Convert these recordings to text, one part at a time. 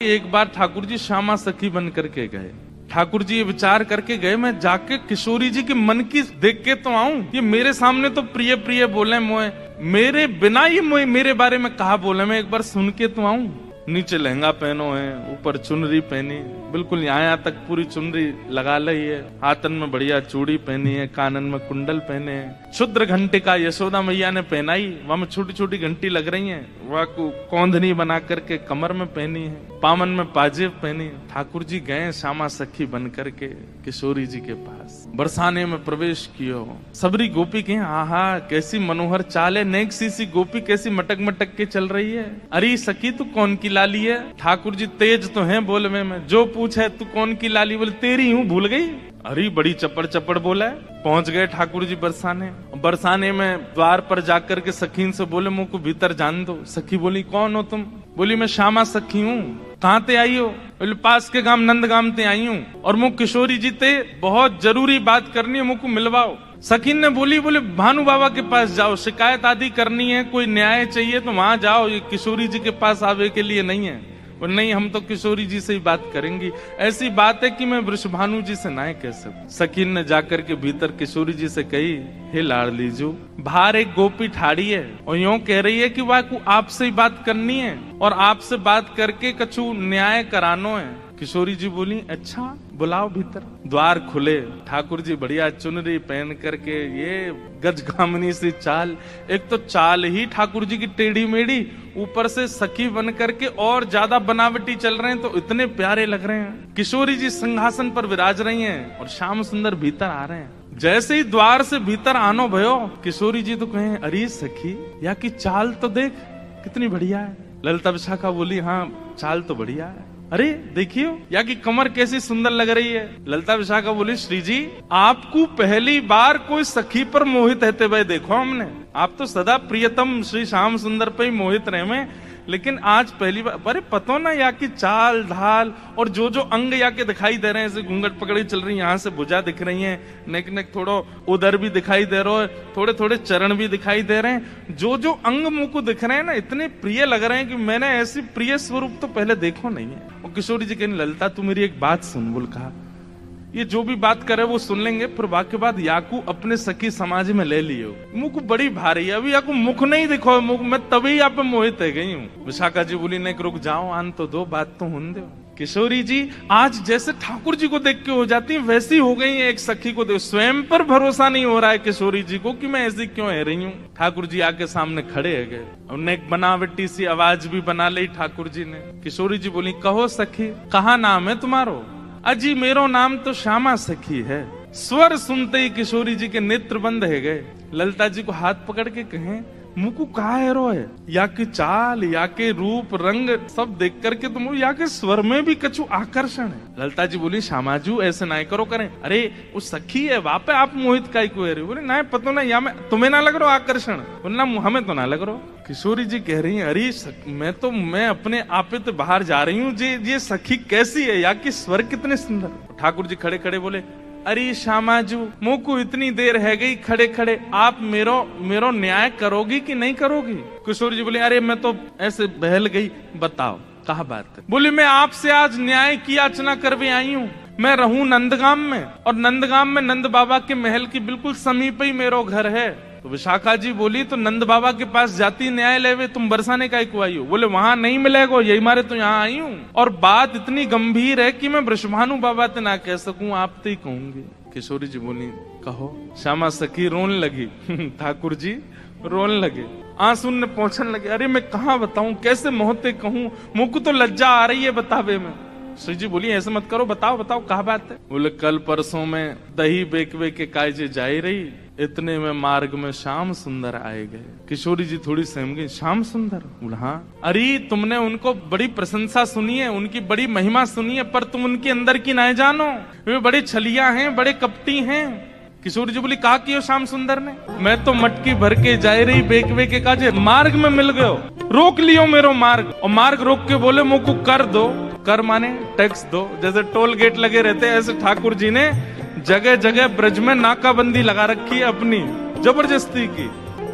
एक बार ठाकुर जी श्यामा सखी बन करके गए। ठाकुर जी ये विचार करके गए, मैं जाके किशोरी जी के मन की देख के तो आऊं। ये मेरे सामने तो प्रिय प्रिय बोले मोए, मेरे बिना ये मोए मेरे बारे में कहा बोले, मैं एक बार सुन के तो आऊं। नीचे लहंगा पहनो है, ऊपर चुनरी पहनी, बिल्कुल यहाँ तक पूरी चुनरी लगा ली है, हाथन में बढ़िया चूड़ी पहनी है, कानन में कुंडल पहने हैं, क्षुद्र घंटे का यशोदा मैया ने पहनाई, वहां में छोटी छोटी घंटी लग रही है, वह कौंधनी बना करके कमर में पहनी है, पामन में पाजेब पहनी। ठाकुर जी गए श्यामा सखी बन करके किशोरी जी के पास, बरसाने में प्रवेश कियो। सबरी गोपी के आहा कैसी मनोहर चाल है, नेक सी गोपी कैसी मटक मटक के चल रही है। अरे सखी तू कौन की लाली है? ठाकुर जी तेज तो हैं बोलवे में, जो पूछे तू कौन की लाली, बोले तेरी हूँ, भूल गई। अरे बड़ी चपड़ चपड़ बोला है। पहुंच गए ठाकुर जी बरसाने। बरसाने में द्वार पर जाकर के सखीन से बोले मुझ को भीतर जान दो। सखी बोली कौन हो तुम? बोली मैं श्यामा सखी हूँ। कहाँ ते आई हो? बोले पास के गांव नंदगाम ते आई हूँ, और मुझ किशोरी जी ते बहुत जरूरी बात करनी है, मुझको मिलवाओ। सखीन ने बोली भानु बाबा के पास जाओ, शिकायत आदि करनी है, कोई न्याय चाहिए तो वहां जाओ, ये किशोरी जी के पास आवे के लिए नहीं है। और नहीं हम तो किशोरी जी से ही बात करेंगी, ऐसी बात है कि मैं वृषभानु जी से ना कह सकूं। सकीन ने जाकर के भीतर किशोरी जी से कही, हे लाडली जो, बाहर एक गोपी ठाड़ी है और यूं कह रही है कि वह को आपसे ही बात करनी है और आपसे बात करके कछु न्याय करानो है। किशोरी जी बोली अच्छा बुलाओ भीतर। द्वार खुले, ठाकुर जी बढ़िया चुनरी पहन करके, ये गजगामिनी सी चाल, एक तो चाल ही ठाकुर जी की टेढ़ी मेढ़ी, ऊपर से सखी बन करके और ज्यादा बनावटी चल रहे हैं, तो इतने प्यारे लग रहे हैं। किशोरी जी सिंहासन पर विराज रही हैं और श्याम सुंदर भीतर आ रहे हैं। जैसे ही द्वार से भीतर आनो भयो, किशोरी जी तो कहें अरे सखी या की चाल तो देख कितनी बढ़िया है। ललिता विशाखा बोली हाँ चाल तो बढ़िया है। अरे देखियो या की कमर कैसी सुंदर लग रही है। ललिता विशाखा बोली श्री जी आपको पहली बार कोई सखी पर मोहित रहते हुए देखो हमने, आप तो सदा प्रियतम श्री श्याम सुंदर पे ही मोहित रहे में, लेकिन आज पहली बार। अरे पतो ना या की चाल ढाल और जो जो अंग या के दिखाई दे रहे हैं, ऐसे घूंघट पकड़ी चल रही है, यहाँ से भुजा दिख रही है, नेक नेक थोड़ा उधर भी दिखाई दे रहा है, थोड़े थोड़े चरण भी दिखाई दे रहे हैं, जो जो अंग मुंह को दिख रहे हैं ना, इतने प्रिय लग रहे हैं कि मैंने ऐसी प्रिय स्वरूप तो पहले देखो नहीं है। और किशोरी जी कहने ललिता तू मेरी एक बात सुन। बोल कहा ये जो भी बात करे वो सुन लेंगे, फिर वाक्य बाद याकू अपने सखी समाज में ले लियो। मुख बड़ी भारी है, अभी याकू मुख नहीं दिखो, मुख मैं तभी यहाँ पे मोहित है गई हूँ। विशाखा जी बोली नहीं रुक जाओ, आन तो दो, बात तो होने दो। किशोरी जी आज जैसे ठाकुर जी को देख के हो जाती है, वैसी हो गई है एक सखी को देख। स्वयं पर भरोसा नहीं हो रहा है किशोरी जी को कि मैं ऐसी क्यों है रही हूँ। ठाकुर जी आके सामने खड़े है गए, उन्हें एक बनावटी सी आवाज भी बना ली ठाकुर जी ने। किशोरी जी बोली कहो सखी कहा नाम है तुम्हारो? अजी मेरो नाम तो श्यामा सखी है। स्वर सुनते ही किशोरी जी के नेत्र बंद है गए। ललिता जी को हाथ पकड़ के कहें मुकु कहा है है, या के चाल या के रूप रंग सब देख करके तुम या के स्वर में भी कछु आकर्षण है। ललिता जी बोली श्यामाजू ऐसे ना करो करें। अरे वो सखी है वहां पे आप मोहित का को रहे। बोले ना पता ना या मैं तुम्हें ना लग रहा आकर्षण? बोलना हमें तो ना लग रहा। किशोरी जी कह रही है अरे मैं अपने आपे तो बाहर जा रही हूँ, ये सखी कैसी है या कि स्वर कितने सुंदर। ठाकुर जी खड़े खड़े बोले अरे श्यामाजू मुंह को इतनी देर है गई खड़े खड़े, आप मेरो न्याय करोगी कि नहीं करोगी? किशोरी जी बोले अरे मैं तो ऐसे बहल गई, बताओ कहा बात है। बोली मैं आपसे आज न्याय की याचना करवे आई हूँ। मैं रहूं नंदगाम में, और नंदगाम में नंद बाबा के महल की बिल्कुल समीप ही मेरो घर है। तो विशाखा जी बोली तो नंद बाबा के पास जाती न्याय लेवे, तुम बरसाने का को आई हो? बोले वहां नहीं मिलेगा, यही मारे तो यहाँ आई हूँ, और बात इतनी गंभीर है कि मैं वृषभानु बाबा ते ना कह सकूं, आप तो ही कहूंगी। किशोरी जी बोली कहो। श्यामा सखी रोने लगी ठाकुर जी रोने लगे, आंसू ने पहुंचने लगे। अरे मैं कहाँ बताऊं, कैसे मोहते कहूं, मुझ को तो लज्जा आ रही है बतावे में। श्री जी बोली ऐसे मत करो, बताओ बताओ कहा बात है। बोले कल परसों में दही बेकवे के कायजे जाई रही, इतने में मार्ग में श्याम सुंदर आए गए। किशोरी जी थोड़ी सहम गई, श्याम सुंदर? हाँ। अरे तुमने उनको बड़ी प्रशंसा सुनी है, उनकी बड़ी महिमा सुनी है, पर तुम उनके अंदर की ना जानो, वे बड़े छलिया हैं, बड़े कपटी हैं। किशोरी जी बोली कहा कि श्याम सुंदर ने? मैं तो मटकी भर के जाए रही बेकवे के काजे, मार्ग में मिल गयो, रोक लियो मेरो मार्ग। और मार्ग रोक के बोले मुझको कर दो। कर माने टैक्स दो, जैसे टोल गेट लगे रहते ऐसे ठाकुर जी ने जगह जगह ब्रज में नाकाबंदी लगा रखी है अपनी जबरदस्ती की।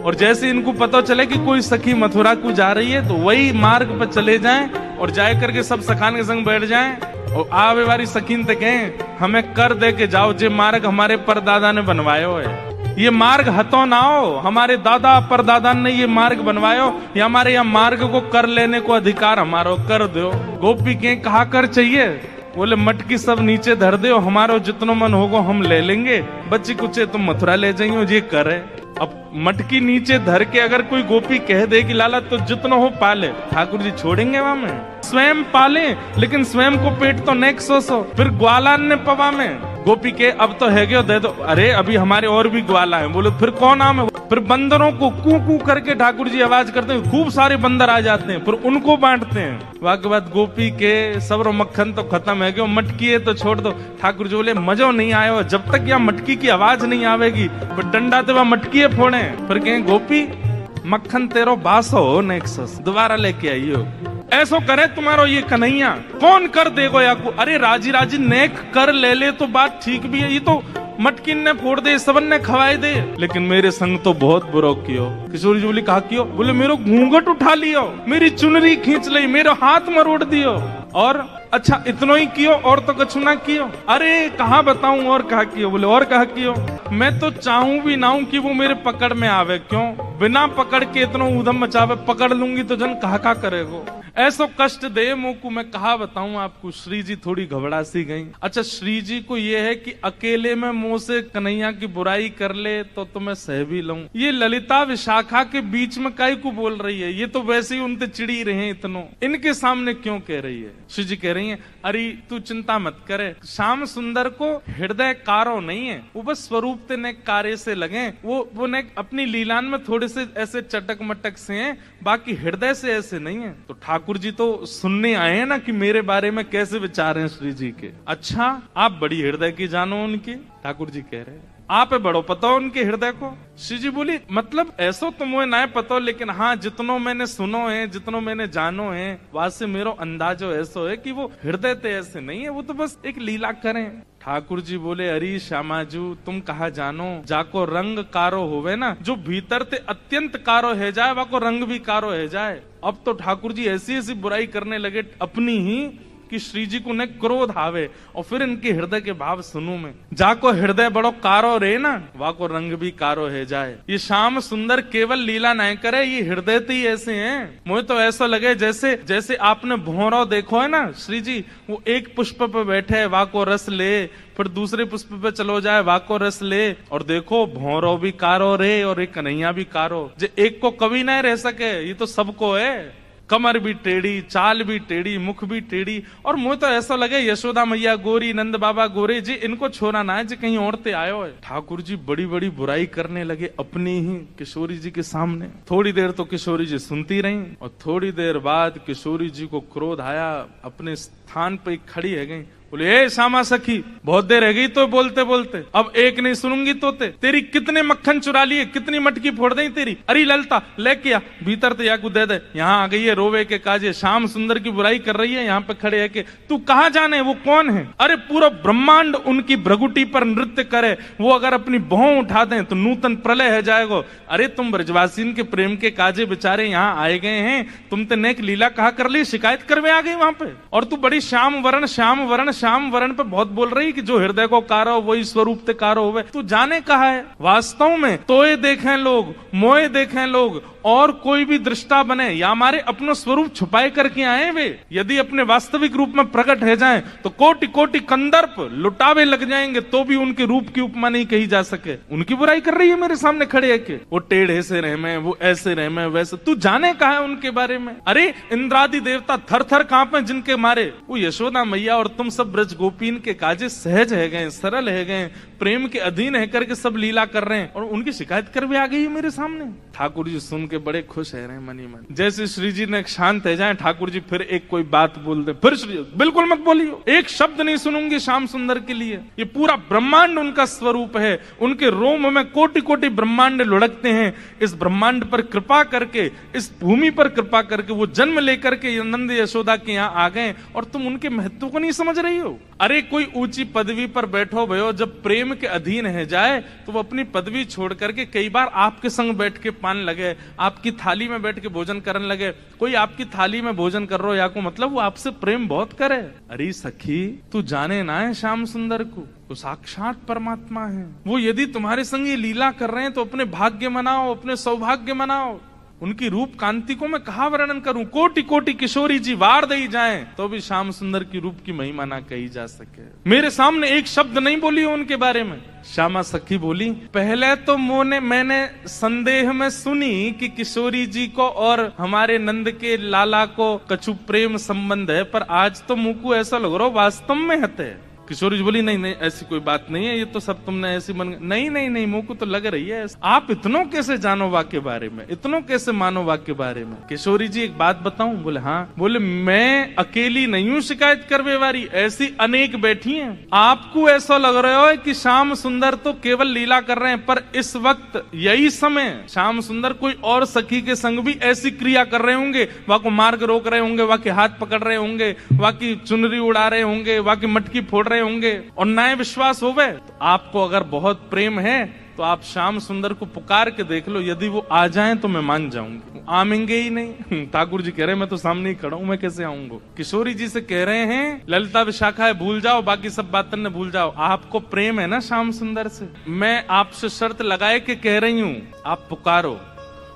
और जैसे इनको पता चले कि कोई सखी मथुरा को जा रही है तो वही मार्ग पर चले जाएं और जाए करके सब सखान के संग बैठ जाएं और आवे वाली सकीन तक कहें हमें कर दे के जाओ, जे मार्ग हमारे परदादा ने बनवायो है, ये मार्ग हतो ना हो, हमारे दादा परदादा ने ये मार्ग बनवायो, ये हमारे यहाँ मार्ग को कर लेने को अधिकार हमारो, कर दो। गोपी के कहा कर चाहिए, बोले मटकी सब नीचे धर दो, हमारो जितनो मन होगो हम ले लेंगे, बच्ची कुचे तुम मथुरा ले जाइयो, ये करे। अब मटकी नीचे धर के अगर कोई गोपी कह दे कि लाला तो जितनो हो पाले, ठाकुर जी छोड़ेंगे वहां में? स्वयं पाले, लेकिन स्वयं को पेट तो नेक सो फिर ग्वाला ने पवा में गोपी के अब तो है दे दो, अरे अभी हमारे और भी ग्वाला है, बोलो फिर कौन नाम है? फिर बंदरों को कू कू करके ठाकुर जी आवाज करते हैं, खूब सारे बंदर आ जाते हैं, फिर उनको बांटते हैं। वाके बाद गोपी के सबरो मक्खन तो खत्म है, क्यों मटकी है तो छोड़ दो। ठाकुर जी बोले मजो नहीं आयो, जब तक यहाँ मटकी की आवाज नहीं आवेगी, फिर डंडा तो वह मटकी है फोड़े। फिर कहें गोपी मक्खन तेरो बासो हो नेक्सस, दोबारा लेके आइयो, ऐसो करे तुम्हारो ये कन्हैया, कौन कर देगो या को? अरे राजी राजी नेक कर ले ले तो बात ठीक भी है, ये तो मटकिन ने फोड़ दे, सबन ने खवाए दे, लेकिन मेरे संग तो बहुत बुरा कियो। किशोरी जी बोली कहा कियो? बोले मेरो घूंघट उठा लियो, मेरी चुनरी खींच ली, मेरो हाथ मरोड़ दियो, और अच्छा इतनो ही कियो और तो कछु ना कियो? अरे कहा बताऊं और कहा कियो? बोले और कहा कियो? मैं तो चाहूं भी ना हूं कि वो मेरे पकड़ में आवे, क्यों बिना पकड़ के इतना उधम मचावे, पकड़ लूंगी तो जन कहा करेगो, ऐसो कष्ट दे मुझको। मैं कहा बताऊं आपको, श्री जी थोड़ी घबरा सी गई। अच्छा श्री जी को ये है कि अकेले में मुंह से कन्हैया की बुराई कर ले तो मैं सह भी लूं, ये ललिता विशाखा के बीच में काई को बोल रही है, ये तो वैसे ही उनसे चिड़ी रहे इतनो, इनके सामने क्यों कह रही है? श्री जी कह रही है अरे तू चिंता मत करे, श्याम सुंदर को हृदय कारो नहीं है, वो बस स्वरूप ते ने कार्य से लगे, वो ने अपनी लीलान में थोड़े से ऐसे चटक मटक से हैं, बाकी हृदय से ऐसे नहीं है। तो ठाकुर जी तो सुनने आए हैं ना कि मेरे बारे में कैसे विचार हैं श्री जी के। अच्छा आप बड़ी हृदय की जानो उनकी? ठाकुर जी कह रहे हैं आप बड़ो पता हो उनके हृदय को। श्री जी बोली मतलब ऐसो तो मुझे ना पता, लेकिन हाँ जितनो मैंने सुनो है, जितनो मैंने जानो है, वहां से मेरो अंदाजो ऐसो है कि वो हृदय ते ऐसे नहीं है, वो तो बस एक लीला करें। ठाकुर जी बोले अरे श्यामाजू तुम कहा जानो, जाको रंग कारो होवे ना, जो भीतर ते अत्यंत कारो है जाए, वाको रंग भी कारो है जाए। अब तो ठाकुर जी ऐसी ऐसी बुराई करने लगे अपनी ही कि श्री जी को न क्रोध आवे, और फिर इनके हृदय के भाव सुनू मैं, जाको हृदय बड़ो कारो रे ना, वाको रंग भी कारो है जाए। ये श्याम सुंदर केवल लीला नहीं करे, ये हृदय तो ही ऐसे हैं। मुझे तो ऐसा लगे जैसे जैसे आपने भौरो देखो है ना, श्री जी वो एक पुष्प पे बैठे है, वाको रस ले, फिर दूसरे पुष्प पे चलो जाए, वाको रस ले, और देखो भौरो भी कारो रे और एक कन्हैया भी कारो, जे एक को कभी नहीं रह सके, ये तो सबको है। कमर भी टेढ़ी, चाल भी टेढ़ी, मुख भी टेढ़ी, और मुझे तो ऐसा लगे यशोदा मैया गोरी, नंद बाबा गोरे जी, इनको छोड़ा ना है जी कहीं और ते आयो है। ठाकुर जी बड़ी बड़ी बुराई करने लगे अपनी ही किशोरी जी के सामने। थोड़ी देर तो किशोरी जी सुनती रही, और थोड़ी देर बाद किशोरी जी को क्रोध आया, अपने स्थान पे खड़ी है गई, बोले ए श्यामा सखी बहुत देर रह गई तो बोलते बोलते, अब एक नहीं सुनूंगी तो तेरी कितने मक्खन चुरा लिए, कितनी मटकी फोड़ दी तेरी, अरे ललता लेके आ भीतर तो याकू दे दे। यहाँ आ गई है रोवे के काजे, श्याम सुंदर की बुराई कर रही है, यहाँ पे खड़े है कि तू कहाँ जाने वो कौन है? अरे पूरा ब्रह्मांड उनकी भ्रगुटी पर नृत्य करे, वो अगर अपनी भौं उठा दें तो नूतन प्रलय है जाएगा। अरे तुम ब्रजवासीन के प्रेम के काजे बेचारे यहाँ आए गए हैं, तुम तो नेक लीला कहा कर ली, शिकायत करवे आ गई वहां पे, और तू बड़ी श्याम वरण श्याम वरण पे बहुत बोल रही कि जो हृदय को कारो वही स्वरूप ते कारो होवे। तू जाने कहा है वास्तव में तोए देखें लोग, मोए देखें लोग, और कोई भी दृष्टा बने या हमारे अपना स्वरूप छुपाए करके आए वे, यदि अपने वास्तविक रूप में प्रकट है जाएं तो कोटि कोटि कंदर्प लुटावे लग जाएंगे, तो भी उनके रूप की उपमा नहीं कही जा सके। उनकी बुराई कर रही है मेरे सामने खड़े है कि वो टेढ़े से रह में, वो ऐसे रह में, वैसे। तू जाने कहा है उनके बारे में? अरे इंद्रादि देवता थर थर कांपे जिनके मारे, वो यशोदा मैया और तुम सब ब्रज गोपीन के काजे सहज है गए, सरल है गए, प्रेम के अधीन है करके सब लीला कर रहे हैं, और उनकी शिकायत कर भी आ गई है मेरे सामने। ठाकुर जी सुन के बड़े खुश है रहे मनी मन। जैसे श्री जी ने शांत है जाए, ठाकुर जी फिर एक कोई बात बोल दे, फिर श्री बिल्कुल मत बोलियो, एक शब्द नहीं सुनूंगी श्याम सुंदर के लिए, ये पूरा ब्रह्मांड उनका स्वरूप है, उनके रोम में कोटि कोटि ब्रह्मांड लुढ़कते हैं। इस ब्रह्मांड पर कृपा करके, इस भूमि पर कृपा करके वो जन्म लेकर के नंद यशोदा के यहाँ आ गए, और तुम उनके महत्व को नहीं समझ रही हो। हो? अरे कोई ऊंची पदवी पर बैठो भयो, जब प्रेम के अधीन है जाए तो वो अपनी पदवी छोड़ करके कई बार आपके संग बैठ के पान लगे, आपकी थाली में बैठ के भोजन करने लगे। कोई आपकी थाली में भोजन कर रहा हो या को मतलब वो आपसे प्रेम बहुत करे। अरे सखी तू जाने ना है श्याम सुंदर को, तो साक्षात परमात्मा है वो। यदि तुम्हारे संग ये लीला कर रहे हैं तो अपने भाग्य मनाओ, अपने सौभाग्य मनाओ। उनकी रूप कांति को मैं कहा वर्णन करूं, कोटि कोटि किशोरी जी वार दई जाएं तो भी श्याम सुंदर की रूप की महिमा ना कही जा सके। मेरे सामने एक शब्द नहीं बोली उनके बारे में। श्यामा सखी बोली, पहले तो मैंने संदेह में सुनी कि किशोरी जी को और हमारे नंद के लाला को कछु प्रेम संबंध है, पर आज तो मुंह को ऐसा लग रहा वास्तव में हते। किशोरी जी बोली, नहीं नहीं ऐसी कोई बात नहीं है, ये तो सब तुमने ऐसी मन नहीं नहीं नहीं मुंह को तो लग रही है। आप इतनों कैसे जानो वाक्य बारे में, इतनों कैसे मानो वाक्य बारे में? किशोरी जी एक बात बताऊं? बोले हाँ। बोले मैं अकेली नहीं हूं शिकायत करवे वाली, ऐसी अनेक बैठी हैं। आपको ऐसा लग रहा है कि श्याम सुंदर तो केवल लीला कर रहे हैं, पर इस वक्त यही समय श्याम सुंदर कोई और सखी के संग भी ऐसी क्रिया कर रहे होंगे। वहां को मार्ग रोक रहे होंगे, वहां के हाथ पकड़ रहे होंगे, वहां की चुनरी उड़ा रहे होंगे, वहां की मटकी फोड़ होंगे और नए विश्वास होवे। तो आपको अगर बहुत प्रेम है तो आप श्याम सुंदर को पुकार के देख लो, यदि वो आ जाएं तो मैं मान जाऊंगी। आमेंगे ही नहीं। ठाकुर जी कह रहे हैं मैं तो सामने ही खड़ा हूं, मैं कैसे आऊंगा? किशोरी जी से कह रहे हैं ललिता विशाखा है भूल जाओ, बाकी सब बातें न भूल जाओ। आपको प्रेम है ना श्याम सुंदर से, मैं आपसे शर्त लगाए के कह रही हूं आप पुकारो,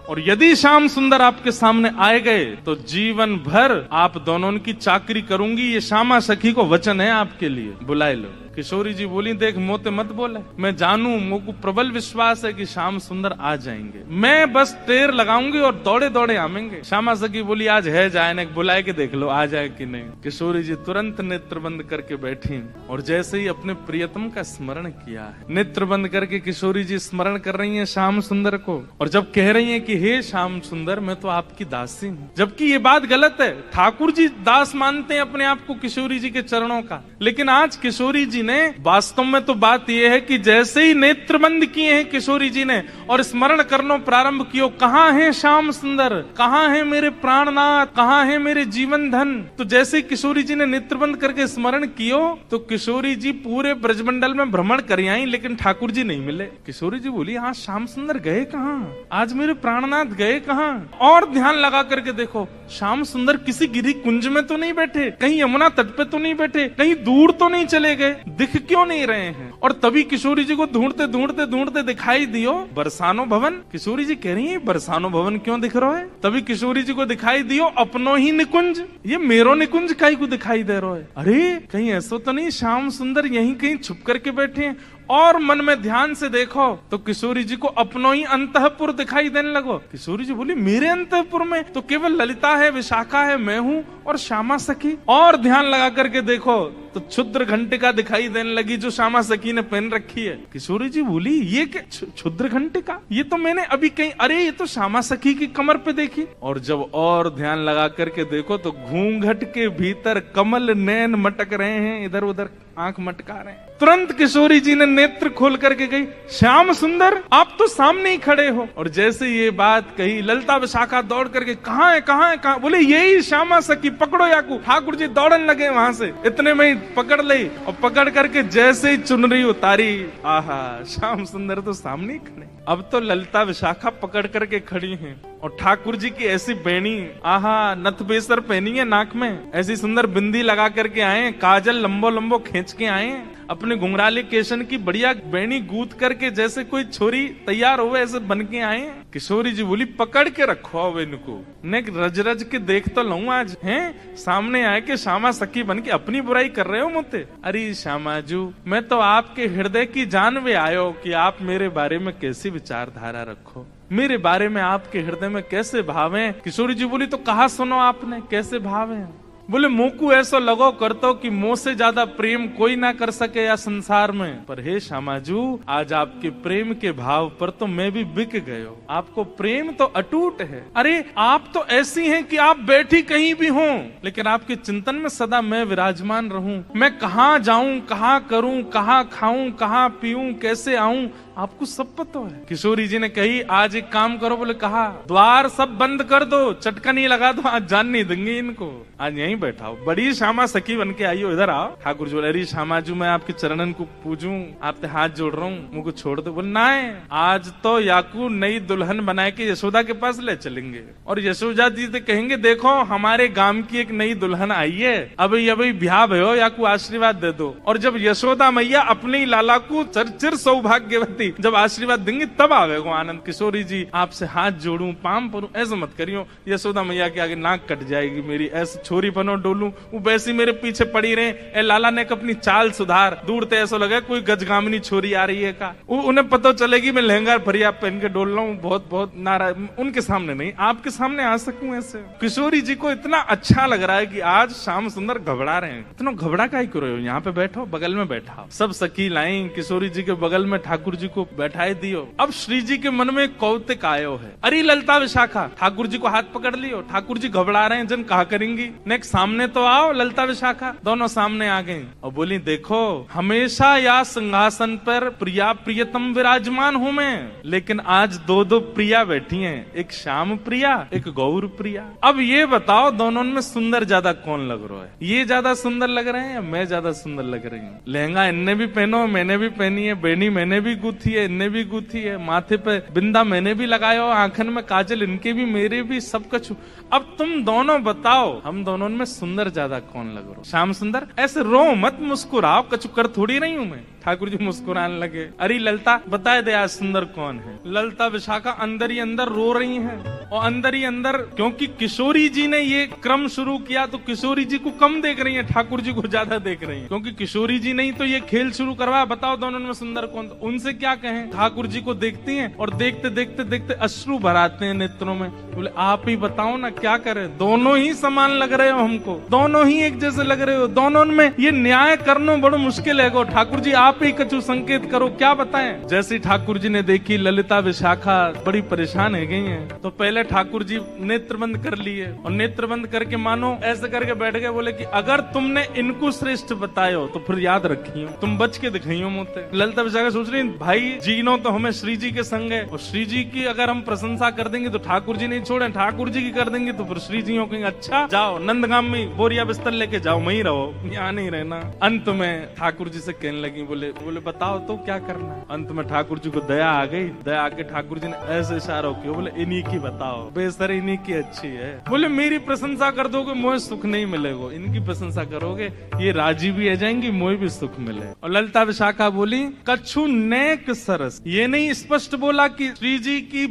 और यदि श्याम सुंदर आपके सामने आए गए तो जीवन भर आप दोनों की चाकरी करूंगी। ये श्यामा सखी को वचन है आपके लिए, बुलाए लो। किशोरी जी बोली, देख मोते मत बोले, मैं जानू, मुझको प्रबल विश्वास है कि श्याम सुंदर आ जाएंगे, मैं बस टेर लगाऊंगी और दौड़े दौड़े आवेंगे। श्यामा सखी बोली, आज है जाए ना, बुलाए के देख लो आ जाए कि नहीं। किशोरी जी तुरंत नेत्र बंद करके बैठी और जैसे ही अपने प्रियतम का स्मरण किया है, नेत्र बंद करके किशोरी जी स्मरण कर रही है श्याम सुंदर को, और जब कह रही है कि हे श्याम सुंदर मैं तो आपकी दासी हूँ। जबकि ये बात गलत है, ठाकुर जी दास मानते हैं अपने आप को किशोरी जी के चरणों का, लेकिन आज किशोरी जी ने वास्तव में तो बात यह है कि जैसे ही नेत्र बंद किए हैं किशोरी जी ने और स्मरण करना प्रारंभ किया, कहाँ है श्याम सुंदर, कहाँ है मेरे प्राणनाथ, कहाँ है मेरे जीवन धन। तो जैसे किशोरी जी ने नेत्र बंद करके स्मरण कियो तो किशोरी जी पूरे ब्रजमंडल में भ्रमण कर आई, लेकिन ठाकुर जी नहीं मिले। किशोरी जी बोली, हाँ श्याम सुंदर गए कहाँ, आज मेरे प्राणनाथ गए कहाँ? और ध्यान लगा करके देखो, श्याम सुंदर किसी गिरी कुंज में तो नहीं बैठे, कहीं यमुना तट पे तो नहीं बैठे, कहीं दूर तो नहीं चले गए, दिख क्यों नहीं रहे हैं? और तभी किशोरी जी को ढूंढते ढूंढते ढूंढते दिखाई दियो बरसानो भवन। किशोरी जी कह रही है बरसानो भवन क्यों दिख रहा है? तभी किशोरी जी को दिखाई दियो अपनो ही निकुंज, ये मेरो निकुंज काई को दिखाई दे रहा है। अरे कहीं ऐसा तो नहीं श्याम सुंदर यहीं कहीं छुप करके बैठे हैं? और मन में ध्यान से देखो तो किशोरी जी को अपनो ही अंतःपुर दिखाई देने लगो। किशोरी जी बोली, मेरे अंतःपुर में तो केवल ललिता है, विशाखा है, मैं हूँ और श्यामा सखी। और ध्यान लगा करके देखो तो क्षुद्र घंटिका दिखाई देने लगी जो श्यामा सखी ने पहन रखी है। किशोरी जी बोली, ये क्या क्षुद्र घंटिका? ये तो मैंने अभी कहीं, अरे ये तो श्यामा सखी की कमर पे देखी। और जब और ध्यान लगा करके देखो तो घूंघट के भीतर कमल नैन मटक रहे हैं, इधर उधर आंख मटका रहे हैं। तुरंत किशोरी जी ने नेत्र खोल करके गई, श्याम सुंदर आप तो सामने ही खड़े हो। और जैसे ये बात कही ललिता विशाखा दौड़ करके, कहाँ है कहाँ है कहाँ? बोले यही श्यामा सखी, पकड़ो याकू। ठाकुर जी दौड़ने लगे वहां से, इतने में ही पकड़ ली और पकड़ करके जैसे ही चुनरी उतारी, आहा श्याम सुंदर तो सामने ही खड़े। अब तो ललिता विशाखा पकड़ करके खड़ी हैं और ठाकुर जी की ऐसी बेणी, आहा नथ बेसर पहनी है नाक में, ऐसी सुंदर बिंदी लगा करके आए, काजल लंबो लंबो खींच के आए, अपने घुंघराले केशन की बढ़िया बेणी गूंथ करके जैसे कोई छोरी तैयार हो ऐसे बन के आए। किशोरी जी बोली, पकड़ के रखो अब इनको, ने रज रज के देख तो लूं आज, हैं सामने आए के श्यामा सखी बन के अपनी बुराई कर रहे हो मुझे। अरे श्यामाजू मैं तो आपके हृदय की जान में आयो कि आप मेरे बारे में कैसी विचारधारा रखो, मेरे बारे में आपके हृदय में कैसे भाव है। किशोरी जी बोली, तो कहा सुनो आपने कैसे भाव है? बोले मुंह को ऐसा लगो करतो कि मुंह से ज्यादा प्रेम कोई ना कर सके या संसार में, पर हे श्यामाजू आज आपके प्रेम के भाव पर तो मैं भी बिक गयो। आपको प्रेम तो अटूट है। अरे आप तो ऐसी हैं कि आप बैठी कहीं भी हो लेकिन आपके चिंतन में सदा मैं विराजमान रहूं। मैं कहाँ जाऊं, कहाँ करूं, कहाँ खाऊं, कहाँ पीऊं, कैसे आऊं, आपको सब पता है। किशोरी जी ने कही, आज एक काम करो। बोले कहा, द्वार सब बंद कर दो, चटका नहीं लगा दो, आज जान नहीं देंगे इनको, आज यहीं यहीं बैठा हो, बड़ी श्यामा सखी बन के आई हो, इधर आओ। ठाकुर जी बोले अरे श्यामा जी मैं आपके चरणन को पूजूं, आपसे हाथ जोड़ रहा हूँ, मुझको छोड़ दो। बोले ना, आज तो याकू नई दुल्हन बना के यशोदा के पास ले चलेंगे और यशोदा जी से कहेंगे देखो हमारे गांव की एक नई दुल्हन आई है, अभी अभी ब्याह भयो, याकू आशीर्वाद दे दो। और जब यशोदा मैया अपने लाला को चिर सौभाग्यवती जब आशीर्वाद देंगे तब आवेगो आनंद। किशोरी जी आपसे हाथ जोड़ू, पाम परू, ऐसा मत करियो। यशोदा मैया के आगे नाक कट जाएगी मेरी, ऐसे छोरी पनो डोलू, वो वैसी मेरे पीछे पड़ी रहे। ए लाला ने अपनी चाल सुधार, दूर ते ऐसा लगा कोई गजगामिनी छोरी आ रही है का। उन्हें पता चलेगी मैं लहंगा फरिया पहन के डोल रहा हूँ, बहुत बहुत नाराज। उनके सामने नहीं, आपके सामने आ सकूं ऐसे। किशोरी जी को इतना अच्छा लग रहा है कि आज श्याम सुंदर घबरा रहे हैं। इतना घबरा काहे करो, यहाँ पे बैठो, बगल में बैठा। सब सखी लाई किशोरी जी के बगल में ठाकुर जी को बैठाए दियो। अब श्री जी के मन में कौतिक आयो है, अरे ललता विशाखा, ठाकुर जी को हाथ पकड़ लियो। ठाकुर जी घबरा रहे हैं, जन कहा करेंगी, नेक्स्ट सामने तो आओ। ललता विशाखा दोनों सामने आ गई और बोली देखो हमेशा या सिंहासन पर प्रिया प्रियतम विराजमान हूँ मैं, लेकिन आज दो दो प्रिया बैठी हैं, एक श्याम प्रिया एक गौर प्रिया। अब ये बताओ दोनों में सुंदर ज्यादा कौन लग रहा है? ये ज्यादा सुंदर लग रहे हैं या मैं ज्यादा सुंदर लग रही हूँ? लहंगा इनने भी पहनो, मैंने भी पहनी है, बेनी मैंने भी गुथी है, इनने भी गुथी है, माथे पे बिंदा मैंने भी लगाया, आंखन में काजल इनके भी मेरे भी, सब कुछ। अब तुम दोनों बताओ हम दोनों में सुंदर ज्यादा कौन लग रहा? श्याम सुंदर ऐसे रो मत, मुस्कुराओ, कछु कर थोड़ी नहीं हूं मैं। ठाकुर जी मुस्कुराने लगे, अरे ललता बताए दे आज सुंदर कौन है। ललता विशाखा अंदर ही अंदर रो रही हैं और अंदर ही अंदर, क्योंकि किशोरी जी ने ये क्रम शुरू किया तो किशोरी जी को कम देख रही है, ठाकुर जी को ज्यादा देख रही है, क्योंकि किशोरी जी नहीं तो ये खेल शुरू करवाया। बताओ दोनों में सुंदर कौन? उनसे क्या कहें, ठाकुर जी को देखती हैं और देखते देखते देखते अश्रु भराते हैं नेत्रों में। बोले आप ही बताओ ना क्या करें, दोनों ही समान लग रहे हो हमको, दोनों ही एक जैसे लग रहे हो, दोनों में ये न्याय करना बड़ा मुश्किल है। ठाकुर जी आप ही कछु संकेत करो, क्या बताएं? जैसे ठाकुर जी ने देखी ललिता विशाखा बड़ी परेशान हो गई हैं, तो पहले ठाकुर जी नेत्र बंद कर लिए और नेत्र बंद करके मानो ऐसे करके बैठ गए। बोले कि अगर तुमने इनको श्रेष्ठ बतायो तो फिर याद रखियो, तुम बच के दिखाइयो मुझे। ललिता विशाखा सोच रही भाई जीनो तो हमें श्री जी के संग है, और श्री जी की अगर हम प्रशंसा कर देंगे तो ठाकुर जी नहीं छोड़े, ठाकुर जी की कर देंगे तो फिर श्री जी कहेंगे अच्छा जाओ नंदगाम में बोरिया बिस्तर लेके जाओ, वहीं रहो, यहाँ नहीं रहना। अंत में ठाकुर जी से कहने लगी, बोले बताओ तो क्या करना है? अंत में ठाकुर जी को दया आ गई, दया आके ठाकुर जी ने ऐसे इशारा किया, बोले इन्हीं की बताओ, बेसर इन्हीं की अच्छी है। बोले मेरी प्रशंसा कर दोगे मुझे सुख नहीं मिलेगा, इनकी प्रशंसा करोगे ये राजी भी आ जाएंगी, मुझे भी सुख मिले। और ललिता विशाखा बोली कछु नेक सरस, ये नहीं स्पष्ट बोला कि श्री जी की